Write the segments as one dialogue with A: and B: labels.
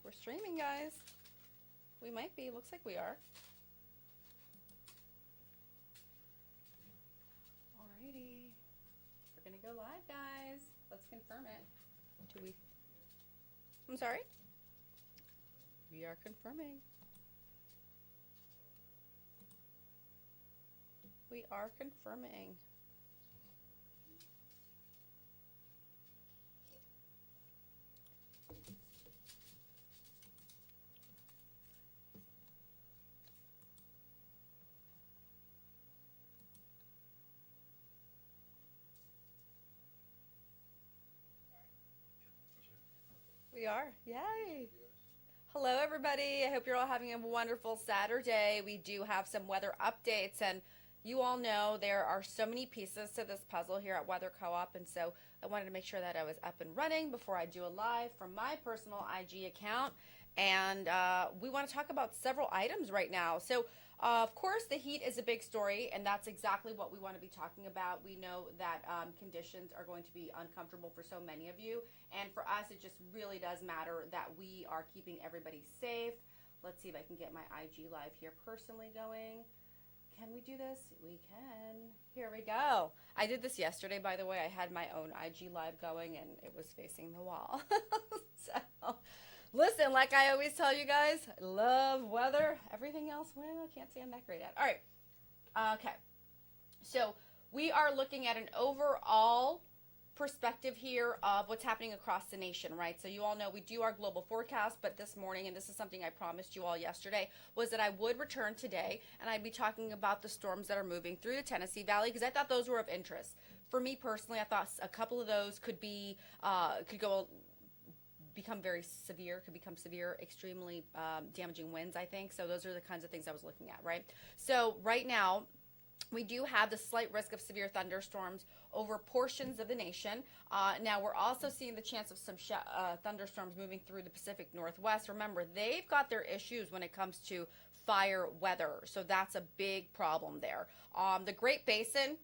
A: We're streaming, guys. We might be. Looks like we are. Alrighty. We're going to go live, guys. Let's confirm it. Do we? I'm sorry? We are confirming. We are confirming. We are. Yay. Hello, everybody. I hope you're all having a wonderful Saturday. We do have some weather updates, and you all know there are so many pieces to this puzzle here at Weather Co-op, and so I wanted to make sure that I was up and running before I do a live from my personal IG account. And we want to talk about several items right now. So, of course, the heat is a big story, and that's exactly what we want to be talking about. We know that conditions are going to be uncomfortable for so many of you, and for us, it just really does matter that we are keeping everybody safe. Let's see if I can get my IG live here personally going. Can we do this? We can. Here we go. I did this yesterday, by the way. I had my own IG live going, and it was facing the wall. So, listen, like I always tell you guys, I love weather. Everything else, well, I can't say I'm that great at. All right. Okay. So we are looking at an overall perspective here of what's happening across the nation, right? So you all know we do our global forecast, but this morning, and this is something I promised you all yesterday, was that I would return today and I'd be talking about the storms that are moving through the Tennessee Valley because I thought those were of interest. For me personally, I thought a couple of those could become very severe, could become severe, extremely damaging winds, I think. So those are the kinds of things I was looking at, right? So right now, we do have the slight risk of severe thunderstorms over portions of the nation. Now, we're also seeing the chance of some thunderstorms moving through the Pacific Northwest. Remember, they've got their issues when it comes to fire weather, so that's a big problem there. The Great Basin,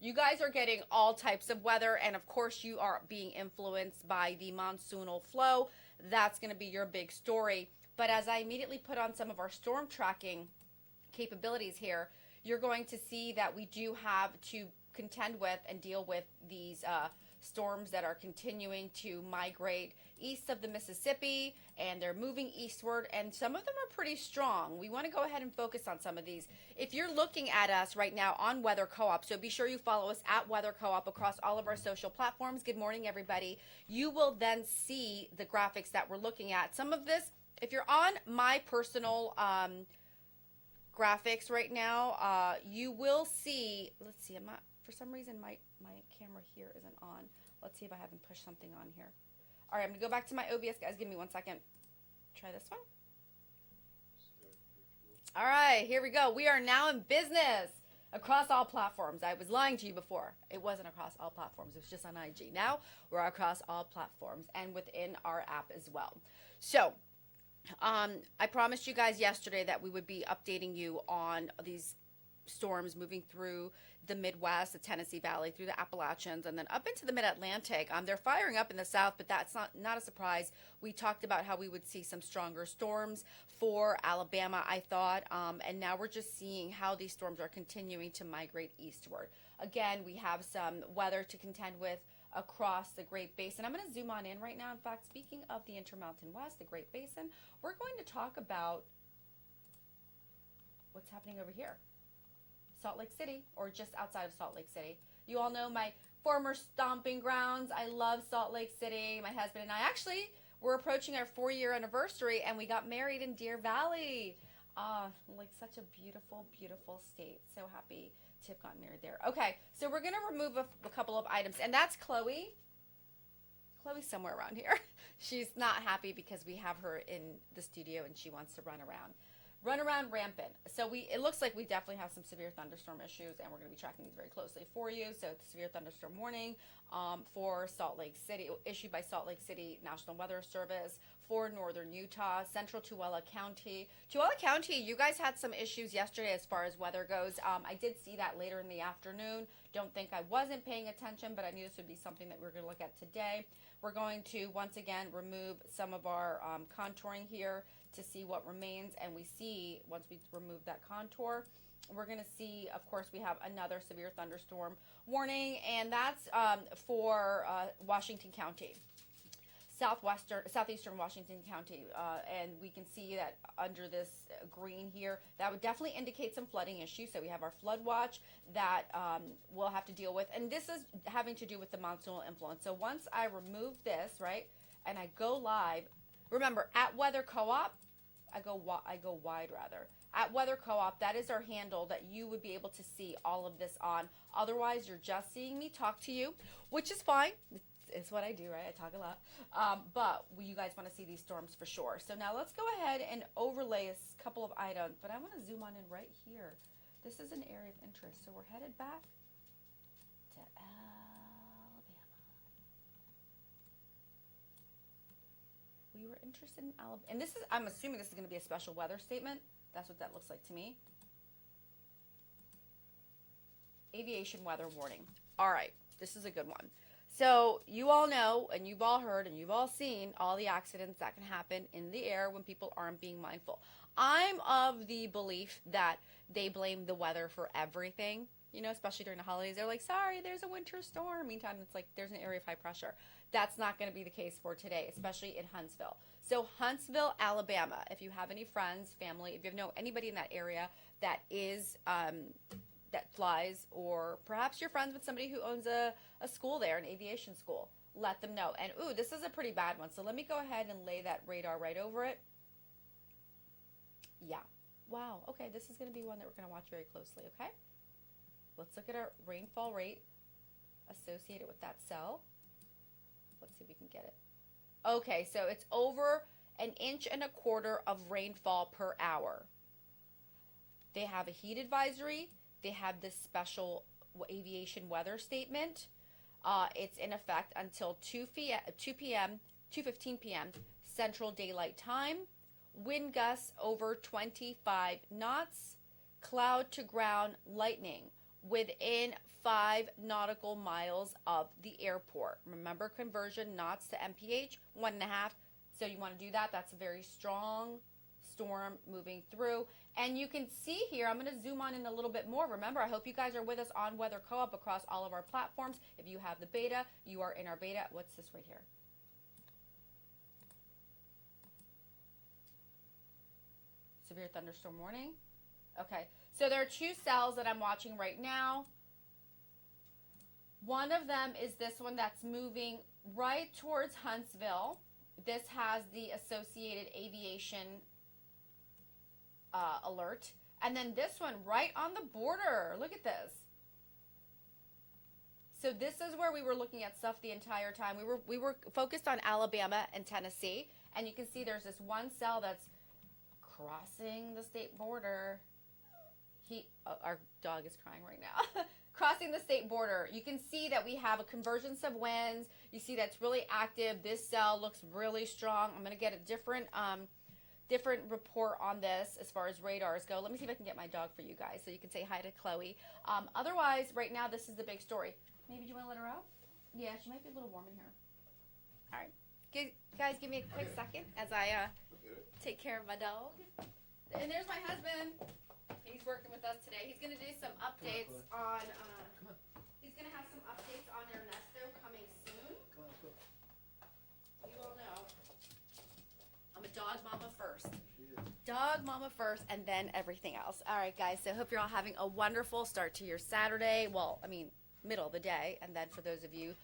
A: you guys are getting all types of weather, and of course, you are being influenced by the monsoonal flow. That's going to be your big story. But as I immediately put on some of our storm tracking capabilities here, you're going to see that we do have to contend with and deal with these storms that are continuing to migrate east of the Mississippi, and they're moving eastward, and some of them are pretty strong. We want to go ahead and focus on some of these. If you're looking at us right now on Weather Co-op, so be sure you follow us at Weather Co-op across all of our social platforms. Good morning, everybody. You will then see the graphics that we're looking at. Some of this, if you're on my personal graphics right now, you will see, let's see, I'm not, for some reason my camera here isn't on. Let's see if I haven't pushed something on here. All right, I'm gonna go back to my OBS, guys. Give me 1 second. Try this one. All right, here we go. We are now in business across all platforms. I was lying to you before. It wasn't across all platforms. It was just on IG. Now we're across all platforms and within our app as well. So, I promised you guys yesterday that we would be updating you on these storms moving through the Midwest, the Tennessee Valley, through the Appalachians, and then up into the Mid-Atlantic. They're firing up in the south, but that's not a surprise. We talked about how we would see some stronger storms for Alabama, I thought, and now we're just seeing how these storms are continuing to migrate eastward. Again, we have some weather to contend with across the Great Basin. I'm going to zoom on in right now. In fact, speaking of the Intermountain West, the Great Basin, we're going to talk about what's happening over here. Salt Lake City, or just outside of Salt Lake City. You all know my former stomping grounds. I love Salt Lake City. My husband and I actually were approaching our 4-year anniversary, and we got married in Deer Valley. Like such a beautiful, beautiful state. So happy to have gotten married there. Okay, so we're going to remove a couple of items, and that's Chloe. Chloe's somewhere around here. She's not happy because we have her in the studio, and she wants to run around rampant. So it looks like we definitely have some severe thunderstorm issues, and we're going to be tracking these very closely for you. So it's a severe thunderstorm warning for Salt Lake City, issued by Salt Lake City National Weather Service for northern Utah, central Tooele County. Tooele County, you guys had some issues yesterday as far as weather goes. I did see that later in the afternoon. Don't think I wasn't paying attention, but I knew this would be something that we were going to look at today. We're going to, once again, remove some of our contouring here to see what remains. And we see, once we remove that contour, we're going to see, of course, we have another severe thunderstorm warning, and that's for Washington County. Southeastern Washington County, and we can see that under this green here, that would definitely indicate some flooding issues. So we have our flood watch that we'll have to deal with, and this is having to do with the monsoonal influence. So once I remove this, right, and I go live, remember at Weather Co-op, I go wide rather. At Weather Co-op, that is our handle that you would be able to see all of this on. Otherwise, you're just seeing me talk to you, which is fine. It's what I do, right? I talk a lot. But you guys want to see these storms for sure. So now let's go ahead and overlay a couple of items. But I want to zoom on in right here. This is an area of interest. So we're headed back to Alabama. We were interested in Alabama. And this is, I'm assuming this is going to be a special weather statement. That's what that looks like to me. Aviation weather warning. All right. This is a good one. So you all know, and you've all heard, and you've all seen all the accidents that can happen in the air when people aren't being mindful. I'm of the belief that they blame the weather for everything, you know, especially during the holidays. They're like, sorry, there's a winter storm. Meantime, it's like there's an area of high pressure. That's not going to be the case for today, especially in Huntsville. So Huntsville, Alabama, if you have any friends, family, if you know anybody in that area that is that flies, or perhaps you're friends with somebody who owns a school there, an aviation school, let them know. And ooh, this is a pretty bad one. So let me go ahead and lay that radar right over it. Yeah. Wow. Okay, this is going to be one that we're going to watch very closely, okay? Let's look at our rainfall rate associated with that cell. Let's see if we can get it. Okay, so it's over 1.25 inches of rainfall per hour. They have a heat advisory. They have this special aviation weather statement. It's in effect until 2:15 p.m. Central Daylight Time. Wind gusts over 25 knots. Cloud to ground lightning within 5 nautical miles of the airport. Remember, conversion knots to mph, 1.5. So you want to do that. That's a very strong storm moving through. And you can see here, I'm going to zoom on in a little bit more. Remember, I hope you guys are with us on Weather Co-op across all of our platforms. If you have the beta, you are in our beta. What's this right here? Severe thunderstorm warning. Okay, so there are 2 cells that I'm watching right now. One of them is this one that's moving right towards Huntsville. This has the associated aviation alert. And then this one right on the border. Look at this. So this is where we were looking at stuff the entire time. We were focused on Alabama and Tennessee. And you can see there's this one cell that's crossing the state border. Our dog is crying right now. Crossing the state border. You can see that we have a convergence of winds. You see that's really active. This cell looks really strong. I'm going to get a different report on this as far as radars go. Let me see if I can get my dog for you guys so you can say hi to Chloe. Otherwise, right now, this is the big story. Maybe you want to let her out? Yeah, she might be a little warm in here. All right. Guys, give me a quick second as I take care of my dog. And there's my husband. He's working with us today. He's going to do some updates on, he's going to have some updates on Ernesto coming soon. You all know, I'm a dog mama first. Dog mama first, and then everything else. All right, guys, so I hope you're all having a wonderful start to your Saturday. Well, I mean, middle of the day. And then for those of you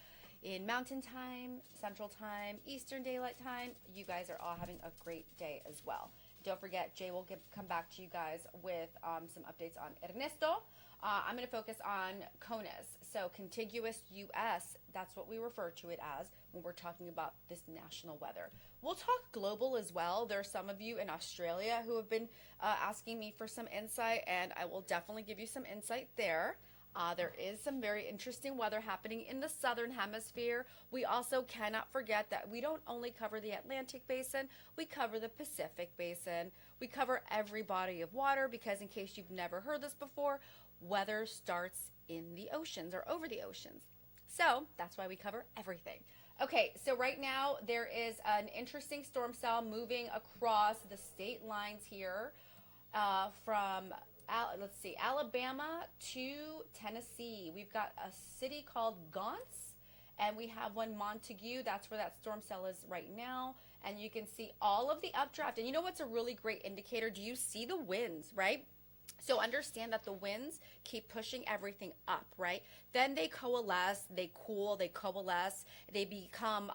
A: in Mountain Time, Central Time, Eastern Daylight Time, you guys are all having a great day as well. Don't forget, Jay will come back to you guys with some updates on Ernesto. I'm going to focus on CONUS, so contiguous U.S. That's what we refer to it as when we're talking about this national weather. We'll talk global as well. There are some of you in Australia who have been asking me for some insight, and I will definitely give you some insight there. There is some very interesting weather happening in the southern hemisphere. We also cannot forget that we don't only cover the Atlantic basin, we cover the Pacific basin. We cover every body of water because, in case you've never heard this before, weather starts in the oceans or over the oceans. So that's why we cover everything. Okay, so right now there is an interesting storm cell moving across the state lines here from, let's see, Alabama to Tennessee. We've got a city called Gaunce, and we have one Montague. That's where that storm cell is right now. And you can see all of the updraft. And you know what's a really great indicator? Do you see the winds, right? So understand that the winds keep pushing everything up, right? Then they coalesce, they cool, they coalesce, they become,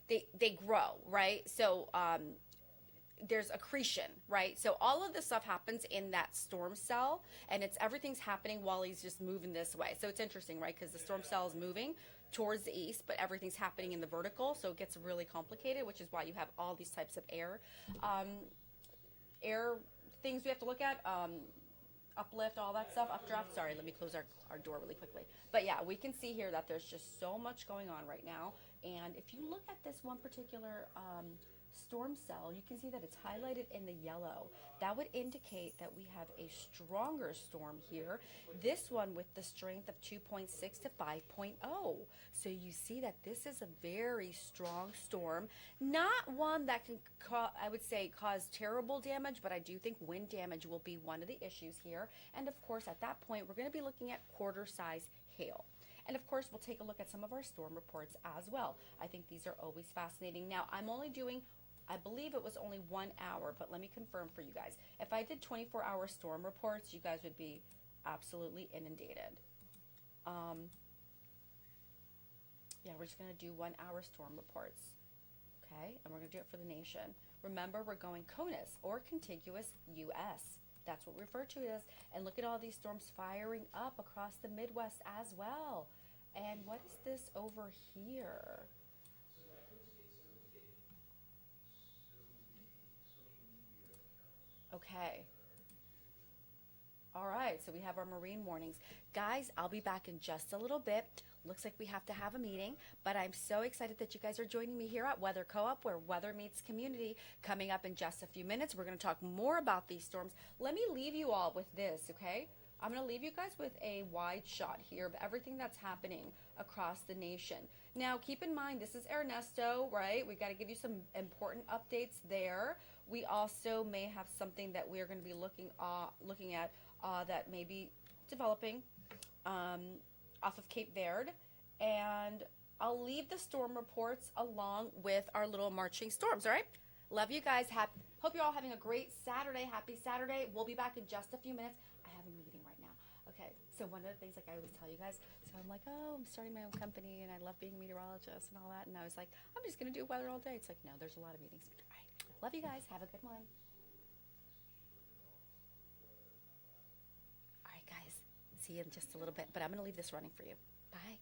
A: they grow, right? So there's accretion, right? So all of this stuff happens in that storm cell, and everything's happening while he's just moving this way. So it's interesting, right? Because the storm cell is moving towards the east, but everything's happening in the vertical, so it gets really complicated, which is why you have all these types of air things we have to look at, uplift, all that stuff, updraft. Sorry, let me close our door really quickly. But yeah, we can see here that there's just so much going on right now. And if you look at this one particular storm cell, you can see that it's highlighted in the yellow. That would indicate that we have a stronger storm here. This one with the strength of 2.6 to 5.0. So you see that this is a very strong storm. Not one that can, I would say, cause terrible damage, but I do think wind damage will be one of the issues here. And of course, at that point, we're going to be looking at quarter-size hail. And of course, we'll take a look at some of our storm reports as well. I think these are always fascinating. Now, I'm only doing, I believe it was only 1 hour, but let me confirm for you guys. If I did 24-hour storm reports, you guys would be absolutely inundated. Yeah, we're just going to do 1 hour storm reports. Okay, and we're going to do it for the nation. Remember, we're going CONUS, or contiguous U.S. That's what we refer to it as. And look at all these storms firing up across the Midwest as well. And what is this over here? Okay. All right, so we have our marine warnings. Guys, I'll be back in just a little bit. Looks like we have to have a meeting, but I'm so excited that you guys are joining me here at Weather Co-op, where weather meets community. Coming up in just a few minutes, we're going to talk more about these storms. Let me leave you all with this, okay? I'm going to leave you guys with a wide shot here of everything that's happening across the nation. Now, keep in mind, this is Ernesto, right? We got to give you some important updates there. We also may have something that we're going to be looking at that may be developing off of Cape Verde, and I'll leave the storm reports along with our little marching storms. All right, love you guys. Hope you're all having a great Saturday. Happy Saturday. We'll be back in just a few minutes. I have a meeting right now. Okay, so one of the things, like I always tell you guys, so I'm like, oh, I'm starting my own company and I love being a meteorologist and all that, and I was like, I'm just gonna do weather all day. It's like, no, there's a lot of meetings. All right, love you guys. Have a good one. All right, guys, see you in just a little bit, but I'm gonna leave this running for you. Bye.